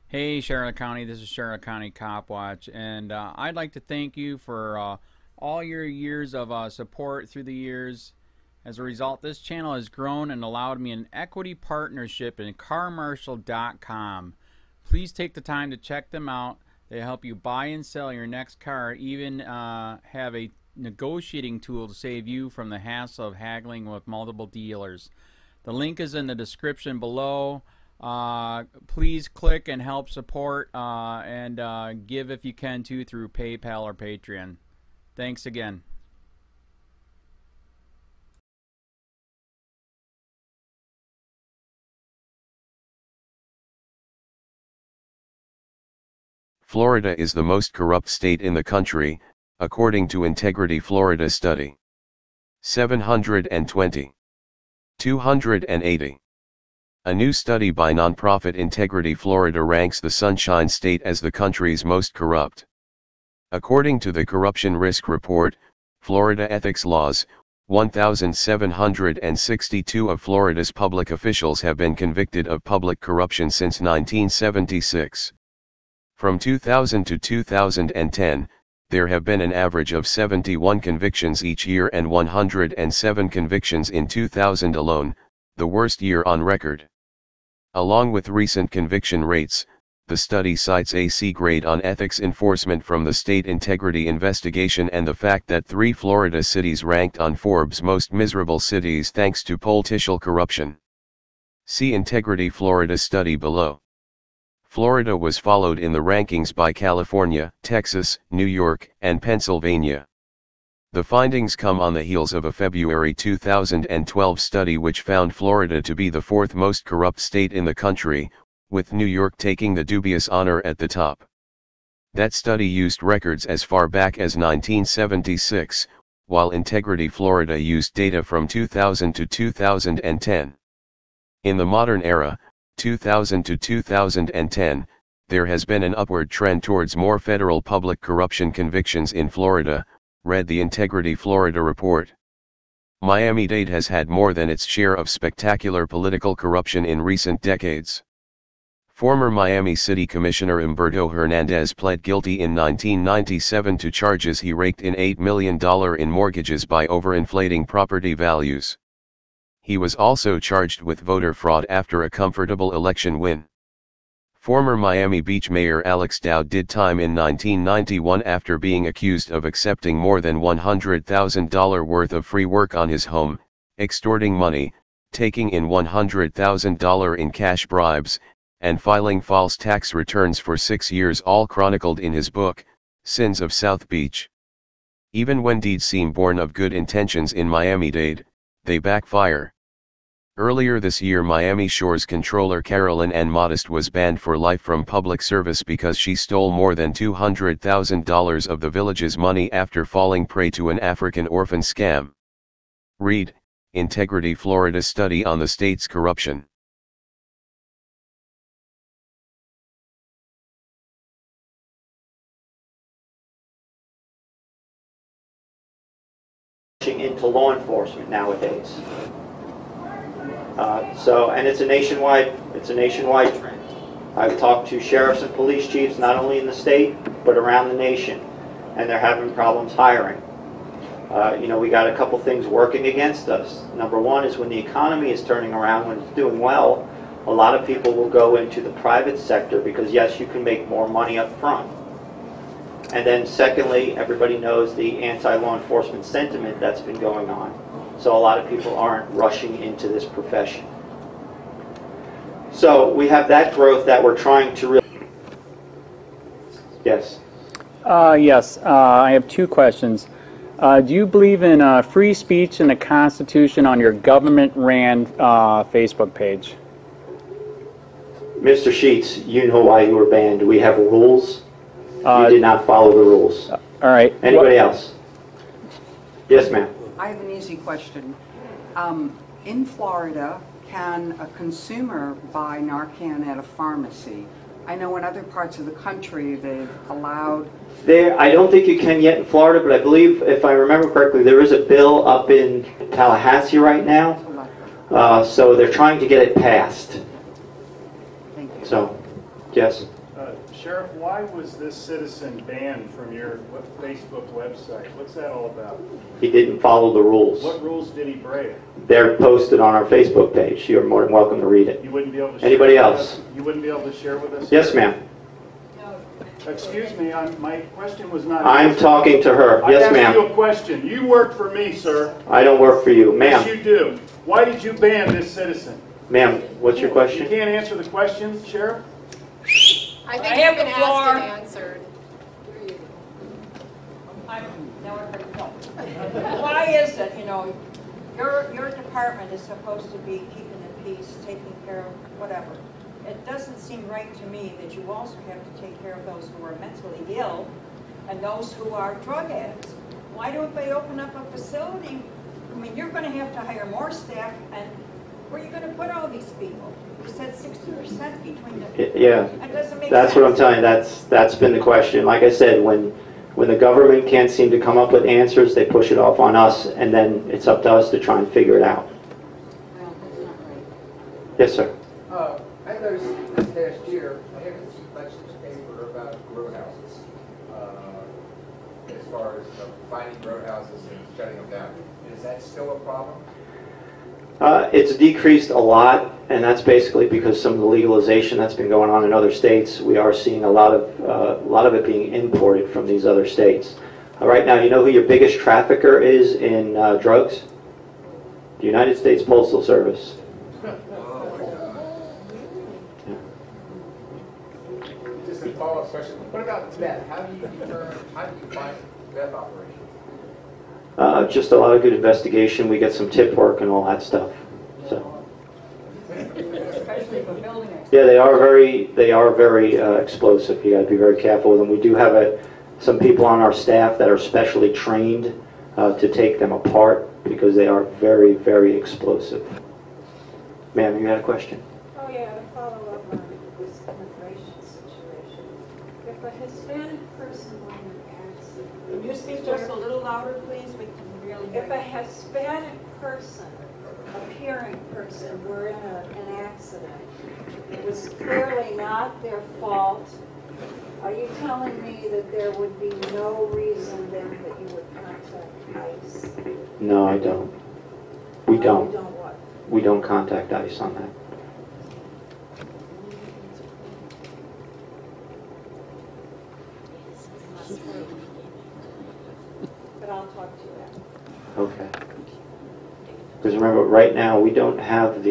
Hey Charlotte County, this is Charlotte County COPWATCH, and I'd like to thank you for all your years of support through the years. As a result, this channel has grown and allowed me an equity partnership in carmarshal.com. Please take the time to check them out. They help you buy and sell your next car, even have a negotiating tool to save you from the hassle of haggling with multiple dealers. The link is in the description below. Please click and help support and give if you can too through PayPal or Patreon. Thanks again. Florida is the most corrupt state in the country, according to Integrity Florida study. 720. 280. A new study by nonprofit Integrity Florida ranks the Sunshine State as the country's most corrupt. According to the Corruption Risk Report, Florida ethics laws, 1,762 of Florida's public officials have been convicted of public corruption since 1976. From 2000 to 2010, there have been an average of 71 convictions each year and 107 convictions in 2000 alone, the worst year on record. Along with recent conviction rates, the study cites a C grade on ethics enforcement from the State Integrity Investigation and the fact that 3 Florida cities ranked on Forbes' most miserable cities thanks to political corruption. See Integrity Florida study below. Florida was followed in the rankings by California, Texas, New York, and Pennsylvania. The findings come on the heels of a February 2012 study which found Florida to be the 4th most corrupt state in the country, with New York taking the dubious honor at the top. That study used records as far back as 1976, while Integrity Florida used data from 2000 to 2010. In the modern era, 2000 to 2010, there has been an upward trend towards more federal public corruption convictions in Florida, read the Integrity Florida report. Miami-Dade has had more than its share of spectacular political corruption in recent decades. Former Miami City Commissioner Humberto Hernandez pled guilty in 1997 to charges he raked in $8 million in mortgages by overinflating property values. He was also charged with voter fraud after a comfortable election win. Former Miami Beach Mayor Alex Dowd did time in 1991 after being accused of accepting more than $100,000 worth of free work on his home, extorting money, taking in $100,000 in cash bribes, and filing false tax returns for 6 years, all chronicled in his book, Sins of South Beach. Even when deeds seem born of good intentions in Miami-Dade, they backfire. Earlier this year, Miami Shore's controller Carolyn Ann Modest was banned for life from public service because she stole more than $200,000 of the village's money after falling prey to an African orphan scam. Read, Integrity Florida study on the state's corruption. Into law enforcement nowadays. And it's a nationwide trend. I've talked to sheriffs and police chiefs not only in the state but around the nation, and they're having problems hiring. We got a couple things working against us. Number one is when the economy is turning around, when it's doing well, a lot of people will go into the private sector because yes, you can make more money up front. And then secondly, everybody knows the anti-law enforcement sentiment that's been going on. So a lot of people aren't rushing into this profession. So we have that growth that we're trying to really... Yes? Yes, I have 2 questions. Do you believe in free speech and the Constitution on your government-ran Facebook page? Mr. Sheets, you know why you were banned. We have rules. You did not follow the rules. All right. Anybody else? Yes, ma'am. I have an easy question. In Florida, can a consumer buy Narcan at a pharmacy? I know in other parts of the country they've allowed... I don't think you can yet in Florida, but I believe, if I remember correctly, there is a bill up in Tallahassee right now. So they're trying to get it passed. Thank you. So, Yes. Sheriff, why was this citizen banned from your Facebook website? What's that all about? He didn't follow the rules. What rules did he break? They're posted on our Facebook page. You're more than welcome to read it. You wouldn't be able to share Anybody with else? us? You wouldn't be able to share with us? Yes, ma'am. Excuse me, my question was not... I'm talking to her. Yes, I asked you ma'am. a question. You work for me, sir. I don't work for you. Yes, Ma'am. you do. Why did you ban this citizen? Ma'am, what's your You question? can't answer the question, Sheriff? I think it's been asked and answered. Why is it, you know, your department is supposed to be keeping the peace, taking care of whatever. It doesn't seem right to me that you also have to take care of those who are mentally ill and those who are drug addicts. Why don't they open up a facility? I mean, you're going to have to hire more staff, and where are you going to put all these people? You said 60% between the... Yeah. That doesn't make That's sense. what I'm telling you. That's been the question. Like I said, when the government can't seem to come up with answers, they push it off on us, and then it's up to us to try and figure it out. Well, that's not right. Yes, sir. I noticed this past year, I haven't seen much in the paper about roadhouses, as far as finding roadhouses and shutting them down. Is that still a problem? It's decreased a lot, and that's basically because some of the legalization that's been going on in other states. We are seeing a lot of it being imported from these other states. Right now, you know who your biggest trafficker is in drugs? The United States Postal Service. Just a follow-up question. What about meth? How do you find meth operations? Just a lot of good investigation. We get some tip work and all that stuff. So. Especially for building it. Yeah, they are very explosive. You got to be very careful with them. We do have some people on our staff that are specially trained to take them apart because they are very, very explosive. Ma'am, you had a question? Oh yeah, to follow up on this immigration situation. If a Hispanic person were in an accident, Can you speak just a little louder, please? We can really hear if a you. Hispanic person, appearing person, were in an accident, it was clearly not their fault. Are you telling me that there would be no reason then that you would contact ICE? No, I don't. We don't. You don't what? We don't contact ICE on that. But I'll talk to you after. Okay. Because remember, right now, we don't have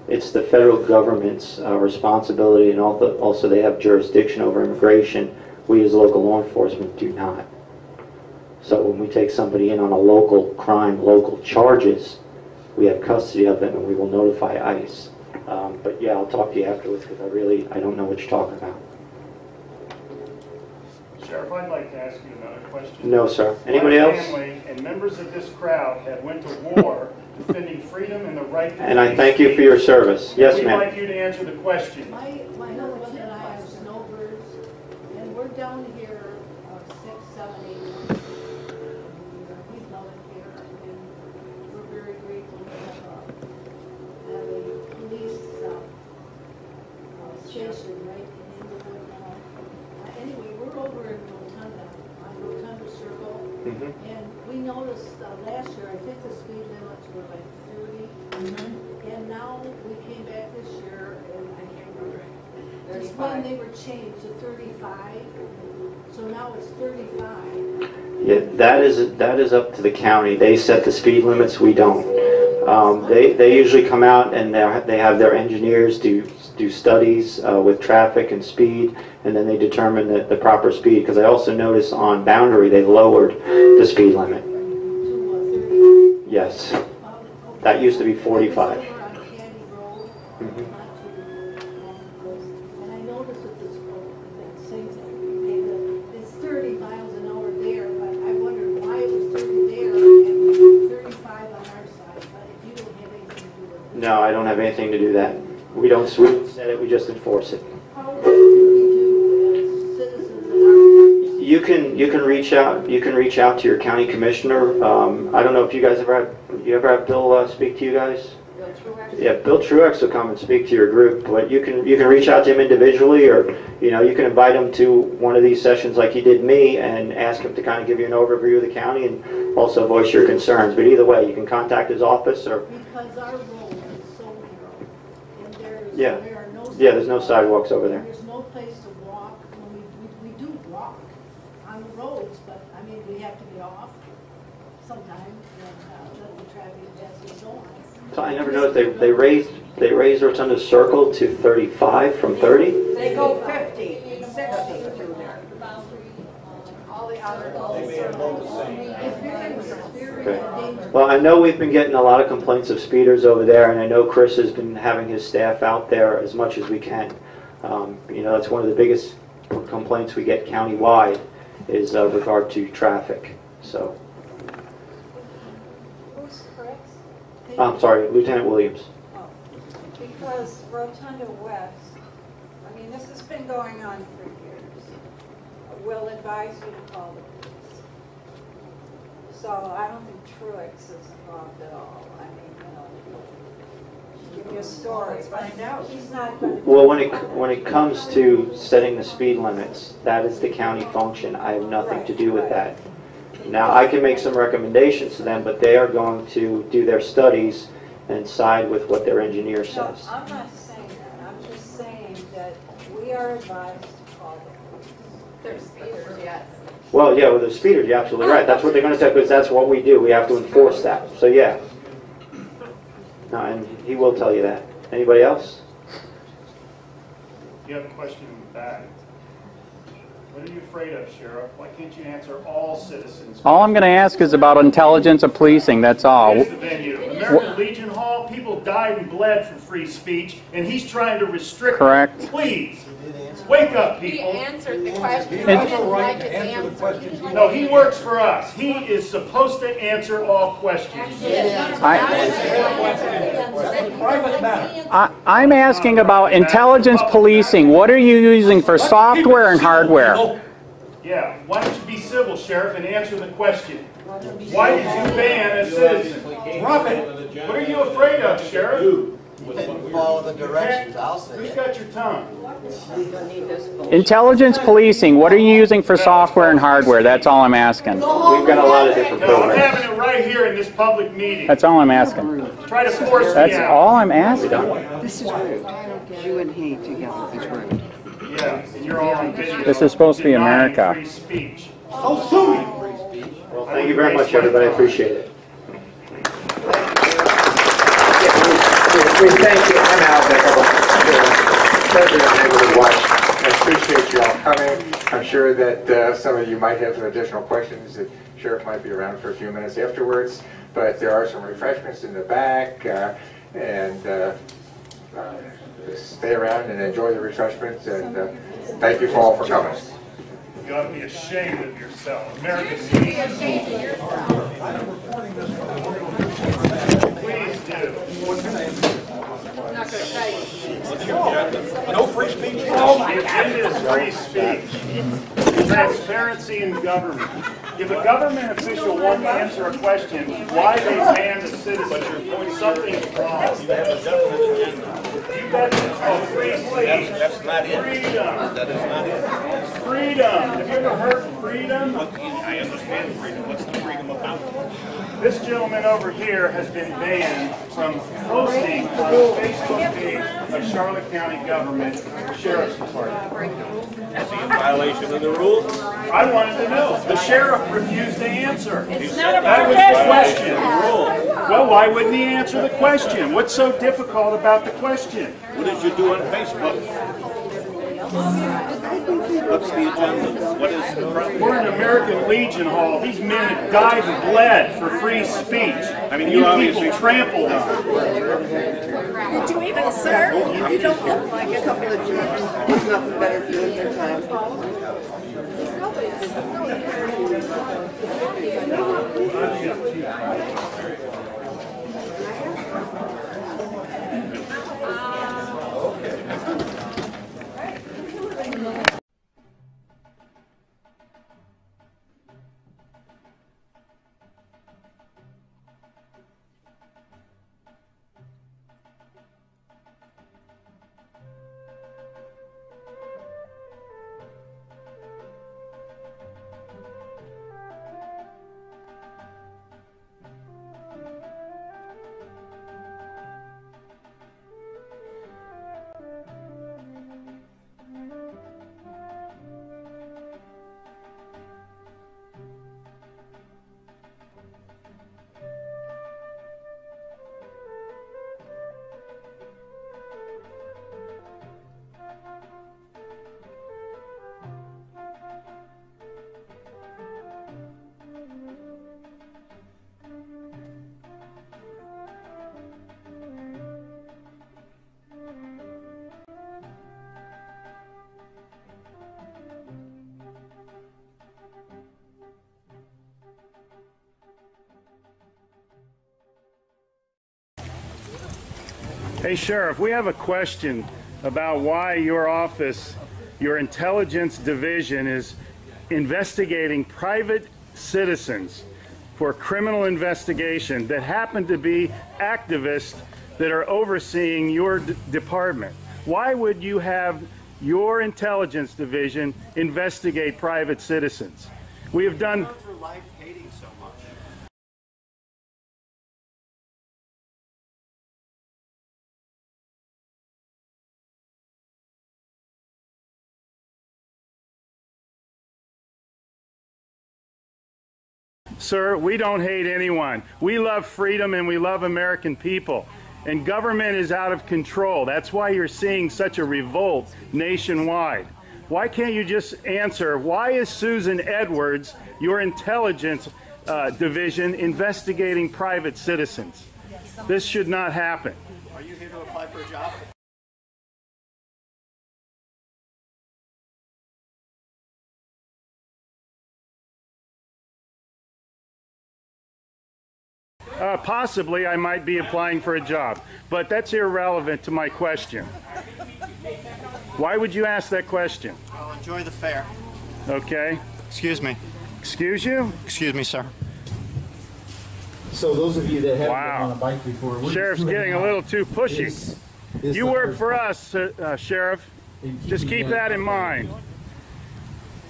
it's the federal government's responsibility, and also they have jurisdiction over immigration. We as local law enforcement do not. So when we take somebody in on a local crime, local charges, we have custody of them and we will notify ICE. But yeah, I'll talk to you afterwards because I don't know what you're talking about. Sheriff, I'd like to ask you another question. No, sir. Anybody My else? family and members of this crowd have went to war defending freedom and the right to And I free thank you for your service. Yes, We'd ma'am. like you to answer the question. My husband and I are snowbirds, and we're down here 6, 7, 8 months. We love it here, and we're very grateful to have a police station right in Inglewood now. Anyway, we're over in Rotunda, on Rotunda Circle, and we noticed last year, I think the speed limits were like 30. And now we came back this year, and I can't remember. Just when they were changed to 35, so now it's 35. Yeah, that is up to the county. They set the speed limits. We don't. They usually come out and they have their engineers do studies with traffic and speed, and then they determine the proper speed. Because I also noticed on Boundary they lowered the speed limit. To 30. Yes, that used to be 45. Over on Candy Road, not too close. And I noticed that this same thing, it's 30 miles an hour there, but I wondered why it was 30 there and 35 on our side. But if you don't have anything to do with it. No, I don't have anything to do that. We don't set it. We just enforce it. How do we do as citizens in our... You can reach out. You can reach out to your county commissioner. I don't know if you guys ever have Bill speak to you guys. Yeah, Bill Truex will come and speak to your group, but you can reach out to him individually, or you can invite him to one of these sessions like he did me, and ask him to kind of give you an overview of the county and also voice your concerns. But either way, you can contact his office or. Because our road is so narrow, and there are no there's no sidewalks over there. There's no place to walk. We do walk on the roads, but I mean we have to get off sometimes and let the traffic pass and so on. So I never noticed they raised Rotunda's circle to 35 from 30. They go 50, 60 through there. All the other Okay. Well, I know we've been getting a lot of complaints of speeders over there, and I know Chris has been having his staff out there as much as we can. That's one of the biggest complaints we get countywide is regard to traffic. So. Who's Chris? I'm sorry, Lieutenant Williams. Oh, because Rotunda West, I mean, this has been going on for years. We'll advise you to call the police. So I don't think Truex is involved at all. I mean, give me a story. Let's find out. He's not going to. Well, when it comes to setting the speed limits, that is the county function. I have nothing to do with that. Now, I can make some recommendations to them, but they are going to do their studies and side with what their engineer says. No, I'm not saying that. I'm just saying that we are advised to call the police. They're speeders, yes. Well, yeah, with the speeders, you're absolutely right. That's what they're going to say, because that's what we do. We have to enforce that. So, yeah. No, and he will tell you that. Anybody else? You have a question in the back. What are you afraid of, Sheriff? Why can't you answer all citizens? All I'm going to ask is about intelligence of policing, that's all. Here's the venue. American Legion Hall, people died and bled for free speech, and he's trying to restrict Correct. it. Please, wake up, He people. answered the question. He didn't like his answer. No, he works for us. He is supposed to answer all questions. I'm asking about intelligence policing. What are you using for software and hardware? Yeah, why don't you be civil, Sheriff, and answer the question? Why did you ban a citizen? Drop it. What are you afraid of, Sheriff? Follow the directions, I'll say. Who's got your tongue? Intelligence policing, what are you using for software and hardware? That's all I'm asking. We've got a lot of different No, I'm programs. having it right here in this public meeting. That's all I'm asking. Try to force me That's out. all I'm asking. This is rude. You and he together is rude. Yeah, and you're all on video. This is supposed to be denying America. Free speech. So sue me. Well, thank you very much, everybody. I appreciate it. We thank you. I'm Al Bickle, President of Neighborhood Watch. I appreciate you all coming. I'm sure that some of you might have some additional questions. The sheriff might be around for a few minutes afterwards, but there are some refreshments in the back, and stay around and enjoy the refreshments, and thank you all for coming. You ought to be ashamed of yourself. American You should be ashamed of yourself. Please do. I'm not going to tell you. No free speech. The agenda is free speech. Transparency in government. If a government official won't answer a question, why they ban a citizen, something's wrong. You got free speech. That's not it. Freedom. That is not it. Freedom. Have you ever heard of freedom? I understand freedom. What's the freedom about? This gentleman over here has been banned from posting on the Facebook page of Charlotte County Government Sheriff's Department. Is he in violation of the rules? I wanted to know. The sheriff refused to answer. It's none of That our was the business. question. Well, why wouldn't he answer the question? What's so difficult about the question? What did you do on Facebook? What's the agenda? What is the problem? We're in American Legion Hall. These men have died and bled for free speech. I mean, you you obviously people trampled on. Did you even serve? You don't look like a couple of Germans. There's nothing better for you in your time. Hey, Sheriff, we have a question about why your office, your intelligence division, is investigating private citizens for criminal investigation that happen to be activists that are overseeing your department. Why would you have your intelligence division investigate private citizens? We have done... For life hating so much. Sir, we don't hate anyone. We love freedom and we love American people. And government is out of control. That's why you're seeing such a revolt nationwide. Why can't you just answer, why is Susan Edwards, your intelligence division, investigating private citizens? This should not happen. Are you here to apply for a job? Possibly I might be applying for a job, but that's irrelevant to my question. Why would you ask that question? Well, enjoy the fair. Okay. Excuse me. Excuse you? Excuse me, sir. So those of you that haven't been on a bike before, we're Sheriff's getting a little too pushy. You work for us, Sheriff. Just keep that in mind.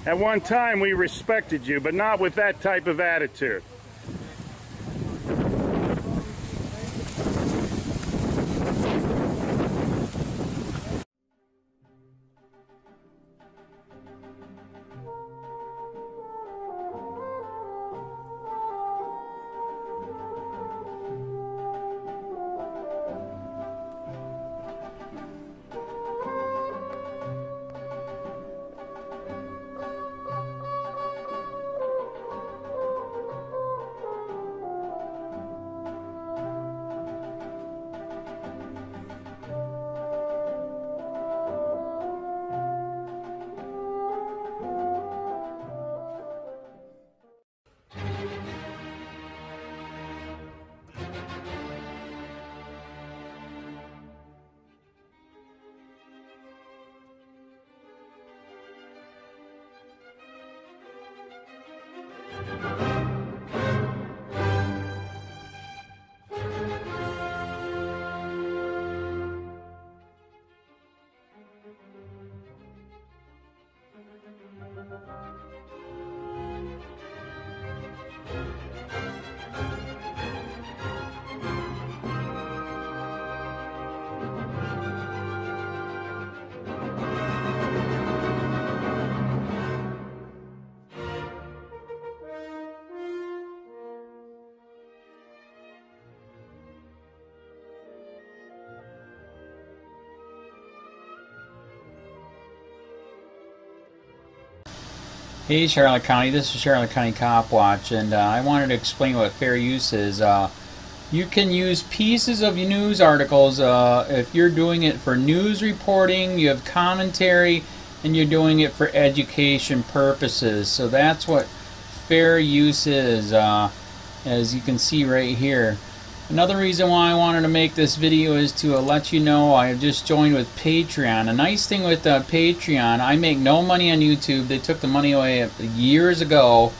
At one time we respected you, but not with that type of attitude. Hey Charlotte County, this is Charlotte County Cop Watch, and I wanted to explain what fair use is. You can use pieces of news articles if you're doing it for news reporting, you have commentary, and you're doing it for education purposes. So that's what fair use is, as you can see right here. Another reason why I wanted to make this video is to let you know I have just joined with Patreon. A nice thing with Patreon, I make no money on YouTube. They took the money away years ago,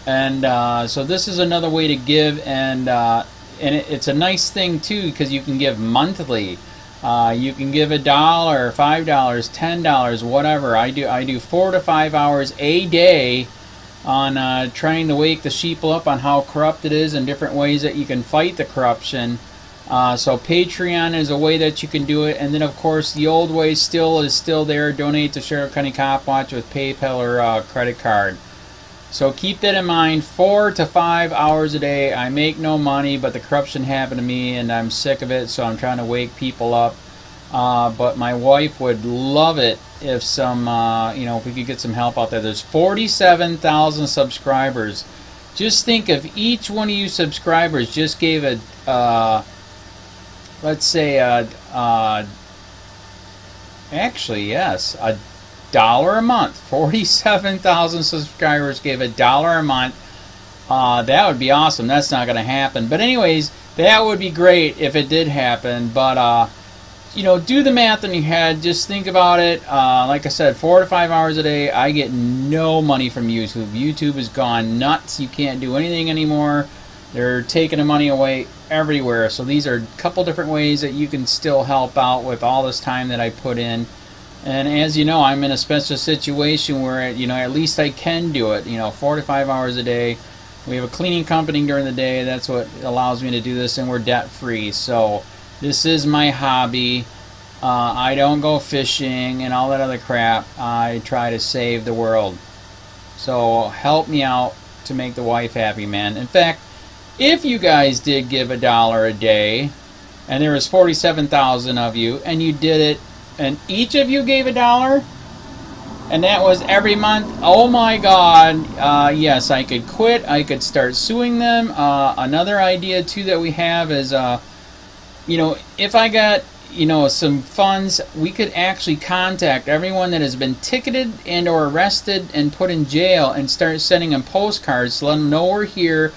and so this is another way to give, and it's a nice thing too because you can give monthly. You can give $1, $5, $10, whatever. I do 4 to 5 hours a day on trying to wake the sheeple up on how corrupt it is and different ways that you can fight the corruption. So Patreon is a way that you can do it, and then of course the old way is still there. Donate to Charlotte County Cop Watch with PayPal or credit card. So keep that in mind. 4 to 5 hours a day. I make no money, but the corruption happened to me and I'm sick of it, so I'm trying to wake people up. But my wife would love it if if we could get some help out there. There's 47,000 subscribers. Just think if each one of you subscribers just gave let's say actually yes, $1 a month. 47,000 subscribers gave $1 a month. That would be awesome. That's not going to happen. But anyways, that would be great if it did happen. But you know, do the math in your head. Just think about it. Like I said, 4 to 5 hours a day. I get no money from YouTube. YouTube has gone nuts. You can't do anything anymore. They're taking the money away everywhere. So these are a couple different ways that you can still help out with all this time that I put in. And as you know, I'm in a special situation where, you know, at least I can do it. You know, 4 to 5 hours a day. We have a cleaning company during the day. That's what allows me to do this, and we're debt free. So this is my hobby. I don't go fishing and all that other crap. I try to save the world. So help me out to make the wife happy, man. In fact, if you guys did give $1 a day, and there was 47,000 of you, and you did it, and each of you gave $1, and that was every month, oh my God, yes, I could quit. I could start suing them. Another idea too that we have is, you know, if I got, you know, some funds, we could actually contact everyone that has been ticketed and or arrested and put in jail and start sending them postcards to let them know we're here,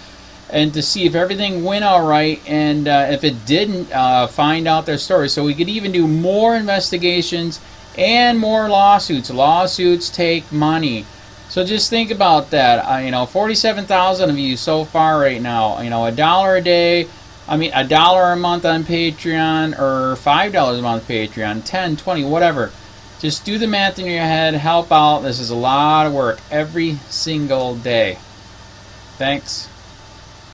and to see if everything went all right, and if it didn't, find out their story. So we could even do more investigations and more lawsuits. Lawsuits take money. So just think about that. You know, 47,000 of you so far right now. You know, $1 a day. I mean, $1 a month on Patreon, or $5 a month Patreon, 10, 20, whatever. Just do the math in your head. Help out. This is a lot of work every single day. Thanks.